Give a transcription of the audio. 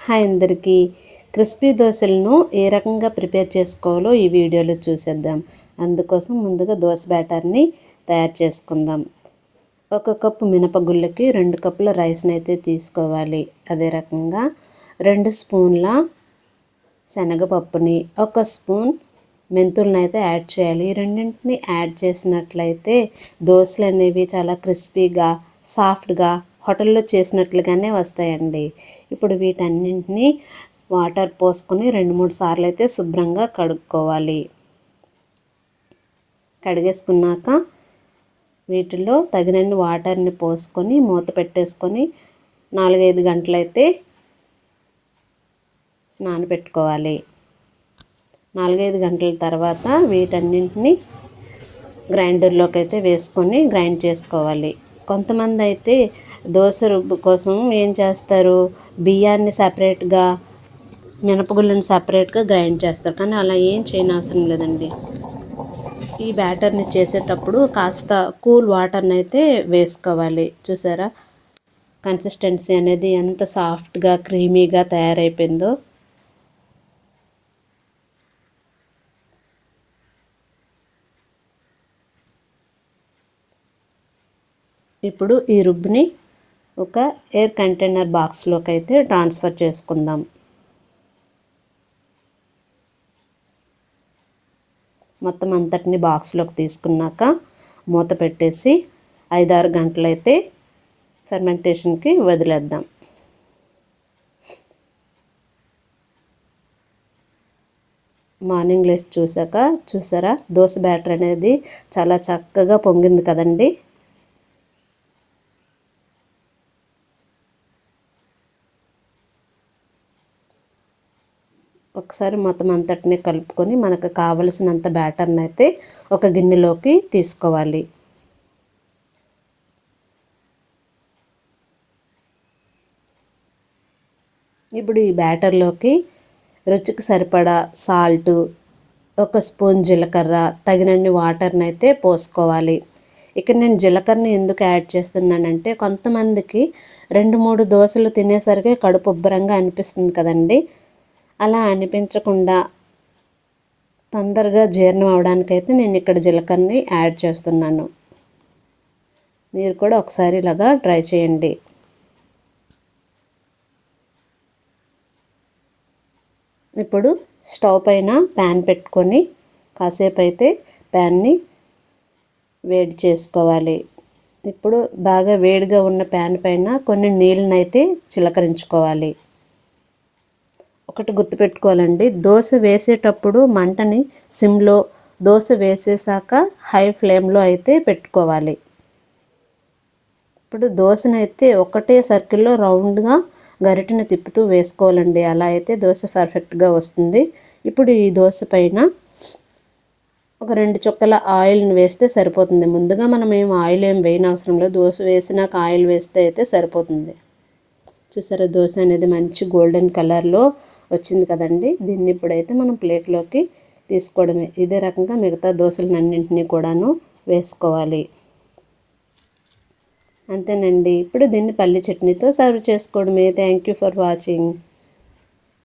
Hi అందరికీ. Crispy దోశలను ఏ రకంగా prepare చేసుకోవాలో ఈ వీడియోలో చూసేద్దాం. అందుకోసం ముందుగా దోశ బ్యాటర్ని తయారు చేసుకుందాం. 1 కప్పు మినపగుళ్ళకి 2 కప్పుల రైస్ని అయితే తీసుకోవాలి. అదే రకంగా 2 స్పూన్ల శనగపప్పుని, 1 స్పూన్ మెంతులను అయితే యాడ్ చేయాలి. ఈ రెండింటిని యాడ్ చేసినట్లయితే దోశలు అనేవి చాలా క్రిస్పీగా, సాఫ్ట్గా హోటల్లో చేసినట్లుగానే వస్తాయండి. ఇప్పుడు వీటన్నింటినీ వాటర్ పోసుకొని 2-3 సార్లు అయితే శుభ్రంగా కడుక్కోవాలి. కడిగేసుకున్నాక వీటిలో తగినన్ని వాటర్ని పోసుకొని మూత పెట్టేసుకొని 4-5 గంటలైతే నానబెట్టుకోవాలి. 4-5 గంటల తర్వాత వీటన్నింటినీ గ్రైండర్లోకి అయితే వేసుకొని గ్రైండ్ చేసుకోవాలి. కొంతమంది అయితే దోశ రుబ్బు కోసం ఏం చేస్తారు, బియ్యాన్ని సపరేట్గా, మినపగుళ్ళని సపరేట్గా గ్రైండ్ చేస్తారు. కానీ అలా ఏం చేయనవసరం లేదండి. ఈ బ్యాటర్ని చేసేటప్పుడు కాస్త కూల్ వాటర్ని అయితే వేసుకోవాలి. చూసారా కన్సిస్టెన్సీ అనేది ఎంత సాఫ్ట్గా క్రీమీగా తయారైపోయిందో. ఇప్పుడు ఈ రుబ్బుని ఒక ఎయిర్ కంటైనర్ బాక్స్లోకి అయితే ట్రాన్స్ఫర్ చేసుకుందాం. మొత్తం అంతటిని బాక్స్లోకి తీసుకున్నాక మూత పెట్టేసి 5-6 గంటలైతే ఫెర్మెంటేషన్కి వదిలేద్దాం. మార్నింగ్ లేసి చూసారా దోశ బ్యాటర్ అనేది చాలా చక్కగా పొంగింది కదండి. ఒకసారి మొత్తం అంతటిని కలుపుకొని మనకు కావలసినంత బ్యాటర్ని అయితే ఒక గిన్నెలోకి తీసుకోవాలి. ఇప్పుడు ఈ బ్యాటర్లోకి రుచికి సరిపడా సాల్టు, 1 స్పూన్ జీలకర్ర, తగినన్ని వాటర్ని అయితే పోసుకోవాలి. ఇక్కడ నేను జీలకర్రని ఎందుకు యాడ్ చేస్తున్నానంటే కొంతమందికి 2-3 దోశలు తినేసరికి కడుపు ఉబ్బరంగా అనిపిస్తుంది కదండి. అలా అనిపించకుండా తొందరగా జీర్ణం అవడానికైతే నేను ఇక్కడ జీలకర్రని యాడ్ చేస్తున్నాను. మీరు కూడా ఒకసారి ఇలాగా ట్రై చేయండి. ఇప్పుడు స్టవ్ పైన ప్యాన్ పెట్టుకొని కాసేపు అయితే ప్యాన్ని వేడి చేసుకోవాలి. ఇప్పుడు బాగా వేడిగా ఉన్న ప్యాన్ పైన కొన్ని నీళ్ళని అయితే చిలకరించుకోవాలి. ఒకటి గుర్తుపెట్టుకోవాలండి, దోశ వేసేటప్పుడు మంటని సిమ్లో, దోశ వేసేసాక హై ఫ్లేమ్లో అయితే పెట్టుకోవాలి. ఇప్పుడు దోశనైతే ఒకటే సర్కిల్లో రౌండ్గా గరిటెని తిప్పుతూ వేసుకోవాలండి. అలా అయితే దోశ పర్ఫెక్ట్గా వస్తుంది. ఇప్పుడు ఈ దోశ పైన ఒక 2 చుక్కల ఆయిల్ని వేస్తే సరిపోతుంది. ముందుగా మనం ఆయిల్ ఏం వేయనవసరం లేదు. దోశ వేసినాక ఆయిల్ వేస్తే అయితే సరిపోతుంది. చూసారా దోశ అనేది మంచి గోల్డెన్ కలర్లో వచ్చింది కదండి. దీన్ని ఇప్పుడైతే మనం ప్లేట్లోకి తీసుకోవడమే. ఇదే రకంగా మిగతా దోశలన్నింటినీ కూడాను వేసుకోవాలి. అంతేనండి. ఇప్పుడు దీన్ని పల్లి చట్నీతో సర్వ్ చేసుకోవడమే. Thank you for watching.